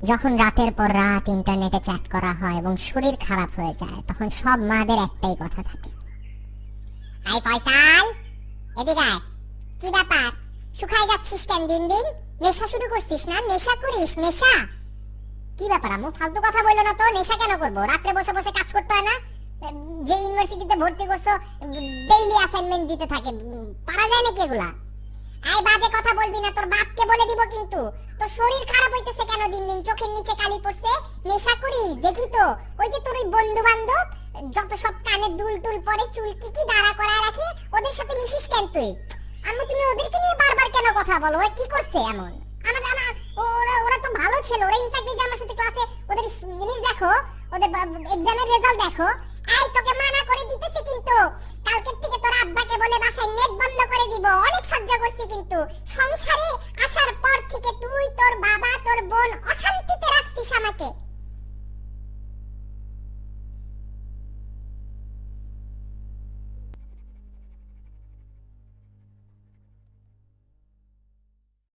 যখন রাতের পর রাত ইন্টারনেটে চ্যাট করা হয় এবং শরীর খারাপ হয়ে যায়, তখন সব মাদের একটাই কথা থাকে, আই ফয়সাল, এদিকে আয়। কি ব্যাপার, শুকায় যাচ্ছিস কেন দিন দিন? নেশা শুরু করছিস না? নেশা করিস? নেশা? কি ব্যাপার আম্মু, ফালতু কথা বললো না তো? নেশা কেন করবো? রাত্রে বসে বসে কাজ করতে হয় না? যে ইউনিভার্সিটিতে ভর্তি করছো ডেইলি অ্যাসাইনমেন্ট দিতে থাকে, পারা যায় নাকি এগুলা? আই বাজে কথা বলবি না, তোর বাপকে বলে দিব কিন্তু। তোর শরীর খারাপ হইতেছে কেন দিন দিন? চোখের নিচে কালি পড়ছে, নেশা করিস দেখি তো। ওই যে তোর ওই বন্ধু বান্ধব যত সব কানে দুল টুল পরে, চুল কি দাঁড়া করা রাখে, ওদের সাথে মিশিস কেন তুই? আম্মু তুমি ওদেরকে নিয়ে বারবার কেন কথা বলো? ওরা কি করছে এমন? আমার আমার ওরা ওরা তো ভালো ছিল। ওরা ইনফ্যাক্ট যে আমার সাথে ক্লাসে, ওদের জিনিস দেখো, ওদের এক্সামের রেজাল্ট দেখো। এই তোকে মানা করে দিতেছি কিন্তু, কালকের থেকে তোর আব্বাকে বলে বাসায় নেট বন্ধ করে দিব। অনেক সহ্য করছি কিন্তু, সংসারে আসার পর থেকে তুই, তোর বাবা, তোর বোন অশান্তিতে রাখছিস আমাকে।